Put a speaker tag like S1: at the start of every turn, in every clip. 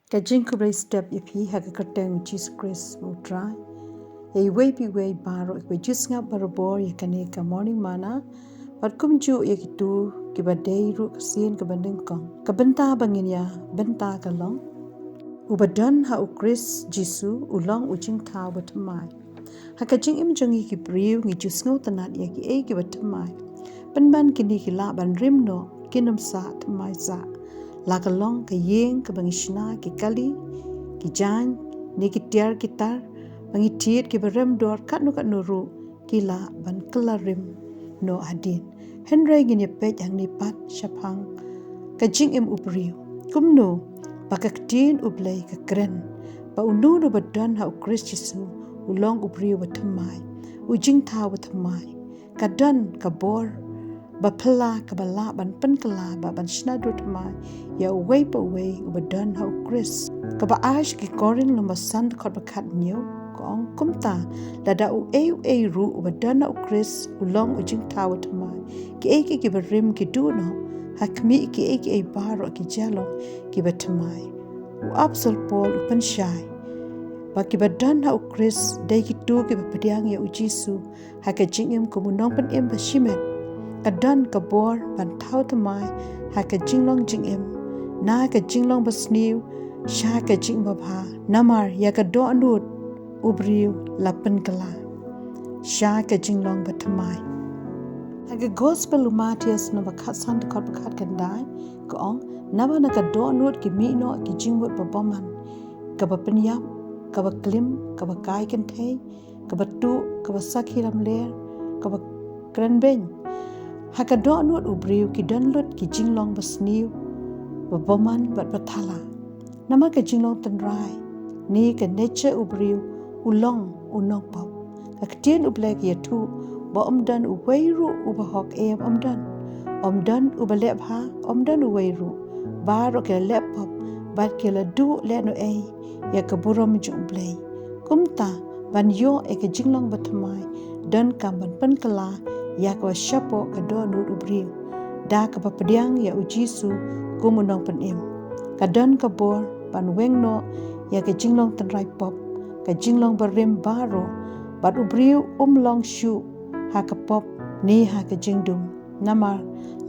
S1: Ka jingkubre step ipi haga kerteng Jesus Christ will try. Ye way pi way baro ikwe jus nga barabor ye kane ka morning mana. Pat kumju ye kitu kiba day ru kasien ka banding kong. Ka benta bangin ya benta ka long. Ubadan ha U Khrist Jisu ulong ujing thaw bathymmai. Haka jing im jongi ki briw ngi jus ngau tanat ye ki e ki bathymmai. Banban kini ki la ban rim no kinam sa thymmai sa. La ka long ka yeng ka bangishna ki kali ki jan ni ki tiar ki tar bangi tiet ki barem dor kat no ru ki la ban kala rim no adin henry ngin ye pej ang ni pat shapang ka jing im ubriu kumno bakaktin ublay ka kren ba unu no badan ha U Khrist Jisu ulong ubriu bathymmai ujing thaw bathymmai kadan ka bor ba pala ka bala ban pen kala ba ban shnadut mai ya way pa way ubadan ha U Khrist ka ba ash ki korin lo masan khot ba khat nyo kong kumta lada u e ru ubadan ha U Khrist ulong ujing thaw bathymmai ki ki barim ki du no hakmi ki baro ki jalo ki bathymmai u absol pol upan shai ba ki badan ha U Khrist dai ki tu ki bapadiang ya U Jisu ha ka jingim kumunong pan em ba shimet kadan ka bor ban thaw thamai ha ka jinglong jingem na ka jinglong basniu sha ka jing babha namar ya ka do anut ubriu lapan kala sha ka jinglong bathymmai ha ka gospel umatias no bakhat sant khot bakhat kandai ko ong naba na ka do anut ki mi no ki jingwot babaman ka ba penyap ka ba klim ka ba kai kan thei ka ba tu ka ba sakhiram ler ka ba kranben haka do anut ubriu ki danlut ki jinglong basniu babaman bat bathala nama ka jinglong tanrai ni ka nature ubriu ulong unong pop ka ktien ublay ki yatu ba omdan uweiru ubahok em omdan ubalep ha omdan uweiru baro ke laptop bat ke la du le no e ya ka buram ju ublay kumta ban yo e ka jinglong bathymmai dan kam ban pen kala ya ka shapo ka do anut ubriu da ka papadiang ya U Jisu kumunong pan em ka dan ka bor pan wengno ya ka jinglong tanrai pop ka jinglong barim baro bat ubriu long shu ha ka pop ni ha ka jingdum namar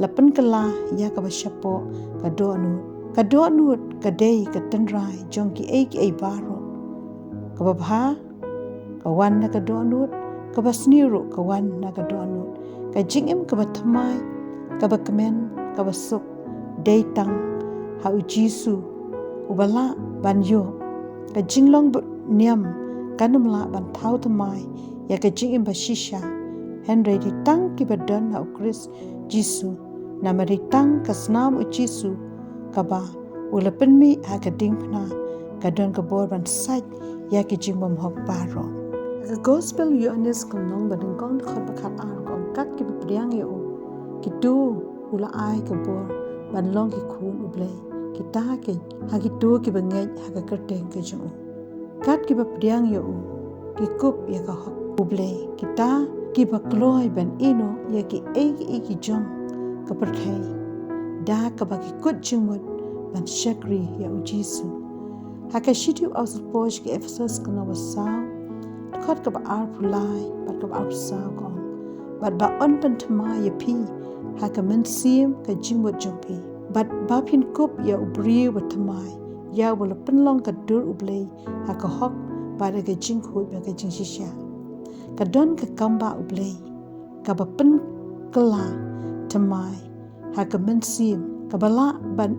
S1: lapan kala ya ka shapo ka do anut ka dei ka tanrai jong ki e baro ka babha ka wan na ka do anut ka basniru ka wan na ka do anut ka jingim ka bathymmai ka bakmen ka basuk dei tang ha U Jisu ubala ban yo ka jinglong niam kanamla ban thaw thamai ya ka jingim bashisha henry di tang ki badan ha U Khrist Jisu namari tang ka snam U Jisu ka ba ulapenmi ha ka ding phna ka don ka bor ban saj ya ki jingbam hok baro ka gospel yohanes kalong bading kong khot bakhat ar kong kat ki priang yo ki tu ula ai ka bor ban long ki khun ublay ki ta ke ha ki tu ki bangej ha ka kerteng ke jo kat ki priang yo ki kup ya ka hok ublay ki ta ki bakloi ban ino ya ki ki jong ka perthai da ka ba ki kut jingmut ban shakri ya U Jisu ha ka shitu aus posh ki Ephesus kana wasau khot ka ba ar pulai bat ka ba ar sao ko bat ba on pan thma ye pi ha ka men sim ka jingmut jompi bat ba phin kup ya ubriu bathymmai ya wala penlong ka dur ublay ha ka hok ba da ka jing khu ba ka jing shisha ka don ka kamba ublay ka ba pen kala thamai ha ka men sim ka bala ban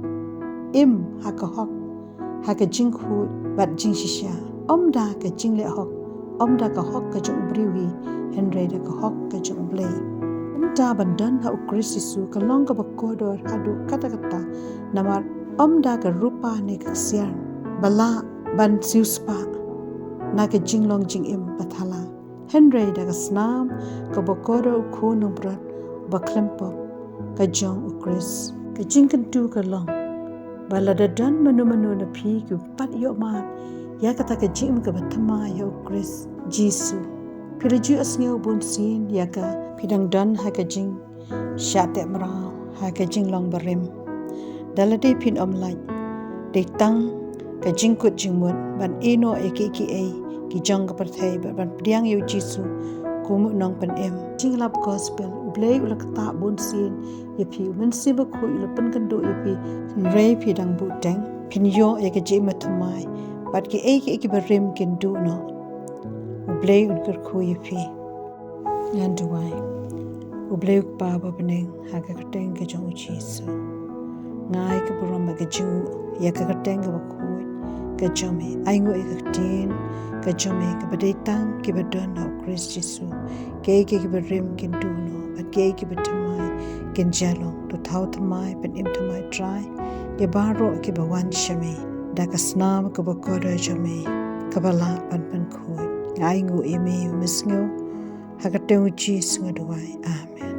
S1: im ha ka hok ha ka jing khu bat jing shisha omda ka jing le hok omda ka hok ka jong ubriu henry da ka hok ka jong ublay umta bandan ha U Khrist Jisu ka long ka bakodor hadu kata namar omda ka rupa ne ka siar bala ban siuspa na ka jinglong jingim bathala henry da ka snam ka bakodor khu no brat baklempop ka jong U Khrist ka jingkan tu ka long bala da dan manu na phi ku pat yo ma ya kata ka jing ka bathymmai ya U Khrist Jisu Piraju asngeu bun sin ya ka pidang dan ha ka jing shate mrao ha ka jing long barim dalade pin omlai de tang ka ka jingkut jingmut ban eno eki ki jong ka parthai ban priang U Jisu kumu nong pan em jinglap gospel ublei ulakta bon sin yepi men siba khu ilapan kan do yepi rei phi dang bu teng phin yo eka je mathmai bat ki barim kin do no ublei unkar khu yepi ngan duai ublei pa ba beneng haga kateng ke jong Jisu ngai ke buram ba ju ya ka kateng ba khu ka jome aingo ekatin ka jome ka badai tang ki badon U Khrist Jisu ke barim kin do no bat ke bathymmai kin jalong to thau thamai pen im thamai try ke baro ke bawan shame da ka snam ka bakoda jome ka bala pan khoi aingo eme misngo hagateng Jisu ngadwai amen.